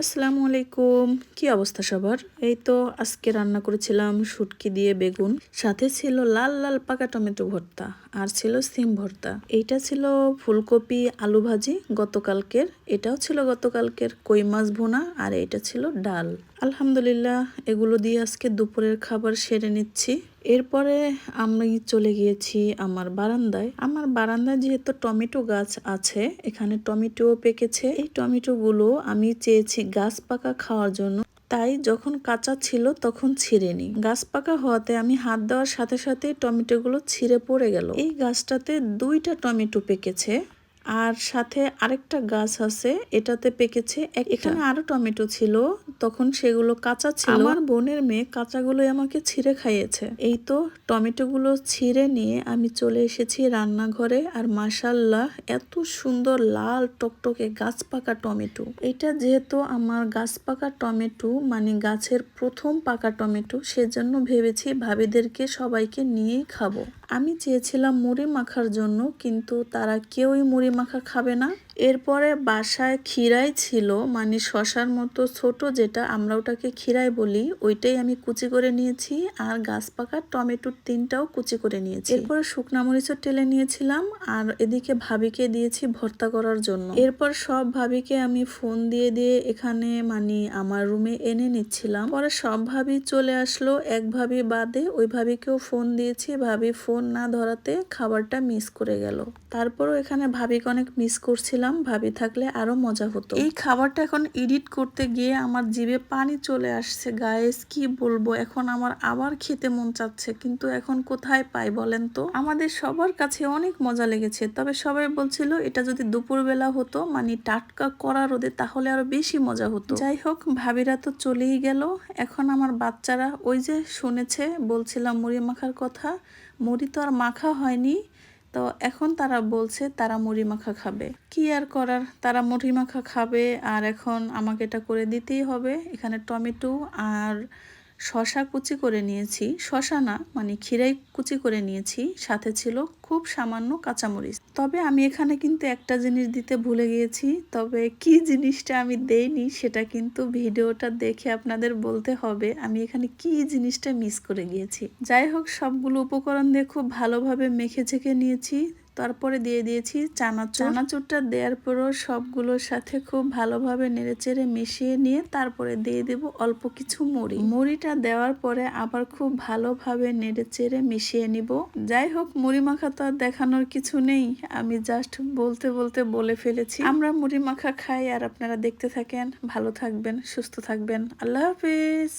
আসসালামু আলাইকুম। কি অবস্থা সবার? এই তো আজকে রান্না করেছিলাম শুটকি দিয়ে বেগুন, সাথে ছিল লাল লাল পাকা টমেটো ভর্তা আর ছিল সিম ভর্তা। এইটা ছিল ফুলকপি আলু ভাজি গতকালকের, এটাও ছিল গতকালকের কই মাছ ভুনা, আর এটা ছিল ডাল। আলহামদুলিল্লাহ, এগুলো দিয়ে আজকে দুপুরের খাবার সেরে নিচ্ছি। এরপরে আমি চলে গিয়েছি আমার বারান্দায়। আমার বারান্দায় যেহেতু টমেটো গাছ আছে, এখানে টমেটো পেকেছে। এই টমেটো গুলো আমি চেয়েছি গাছ পাকা খাওয়ার জন্য, তাই যখন কাঁচা ছিল তখন ছিঁড়ে নি। গাছ পাকা হওয়াতে আমি হাত দেওয়ার সাথে সাথে টমেটো গুলো ছিঁড়ে পড়ে গেল। এই গাছটাতে 2টা টমেটো পেকেছে, আর সাথে আরেকটা গাছ আছে, এটাতে পেকেছে এখানে আরো টমেটো ছিল, তখন সেগুলো কাঁচা ছিল। আমার বোনের মেয়ে কাঁচাগুলোই আমাকে ছিঁড়ে খাইয়েছে। এই তো টমেটো গুলো ছিঁড়ে নিয়ে আমি চলে এসেছি রান্নাঘরে, আর মাশাল্লাহ এত সুন্দর লাল টকটকে গাছ পাকা টমেটো। এটা যেহেতু আমার গাছ পাকা টমেটো, মানে গাছের প্রথম পাকা টমেটো, সেজন্য ভেবেছি ভাবিদেরকে সবাইকে নিয়েই খাবো। আমি চেয়েছিলাম মুড়ি মাখার জন্য, কিন্তু তারা কেউই মুড়ি মাখা খাবে না। এরপরে বাসায় খিরাই ছিল, মানে শশার মতো ছোট যেটা, আমরা ওটাকে খিরাই বলি, ওইটাই আমি কুচি করে নিয়েছি, আর গাছ পাকা টমেটোর 3টাও কুচি করে নিয়েছি। এরপরে শুকনা মরিচও টেলে নিয়েছিলাম, আর এদিকে ভাবিকে দিয়েছি ভর্তা করার জন্য। এরপর সব ভাবিকে আমি ফোন দিয়ে দিয়ে এখানে মানে আমার রুমে এনে নিচ্ছিলাম। পরে সব ভাবি চলে আসলো, এক ভাবি বাদে ওই ভাবিকেও ফোন দিয়েছি, ভাবি ফোন না ধরাতে খাবারটা মিস করে গেল। তারপরও এখানে ভাবিকে অনেক মিস করছিলাম, ভাবি থাকলে আরো মজা হতো। এই খাবারটা এখন এডিট করতে গিয়ে আমার জিভে পানি চলে আসছে গাইস, কি বলবো। এখন আমার আবার খেতে মন চাচ্ছে, কিন্তু এখন কোথায় পাই বলেন তো। আমাদের সবার কাছে অনেক মজা লেগেছে, তবে সবাই বলছিল এটা যদি দুপুরবেলা হতো, মানে টাটকা কড়া রোদে, তাহলে আরো বেশি মজা হতো। যাই হোক, ভাবিরা তো চলেই গেল। এখন আমার বাচ্চারা ওই যে শুনেছে বলছিলাম মুড়ি মাখার কথা, মুড়ি তো আর মাখা হয়নি, তো এখন তারা বলছে তারা মুড়ি মাখা খাবে। কি আর করার, তারা মুড়ি মাখা খাবে, আর এখন আমাকে এটা করে দিতেই হবে। এখানে টমেটো আর শশা কুচি করে নিয়েছি, শশা না মানে খিরাই কুচি করে নিয়েছি, সাথে ছিল খুব সামান্য কাঁচামরিচ। তবে আমি এখানে কিন্তু একটা জিনিস দিতে ভুলে গিয়েছি, তবে কি জিনিসটা আমি দেইনি সেটা কিন্তু ভিডিওটা দেখে আপনাদের বলতে হবে আমি এখানে কি জিনিসটা মিস করে গিয়েছি। যাই হোক, সবগুলো উপকরণ দিয়ে খুব ভালোভাবে মেখে ছেঁকে নিয়েছি। তারপরে দিয়ে দিয়েছি চানাচুর। চানাচুরটা দেওয়ার পরও সবগুলোর সাথে খুব ভালোভাবে নেড়েচেড়ে মিশিয়ে নিয়ে তারপরে দিয়ে দেব অল্প কিছু মুড়ি। মুড়িটা দেওয়ার পরে আবার খুব ভালোভাবে নেড়েচেড়ে মিশিয়ে নিব। যাই হোক, মুড়ি মাখা তো আর দেখানোর কিছু নেই, আমি জাস্ট বলতে বলতে বলে ফেলেছি। আমরা মুড়ি মাখা খাই, আর আপনারা দেখতে থাকেন। ভালো থাকবেন, সুস্থ থাকবেন। আল্লাহ হাফেজ।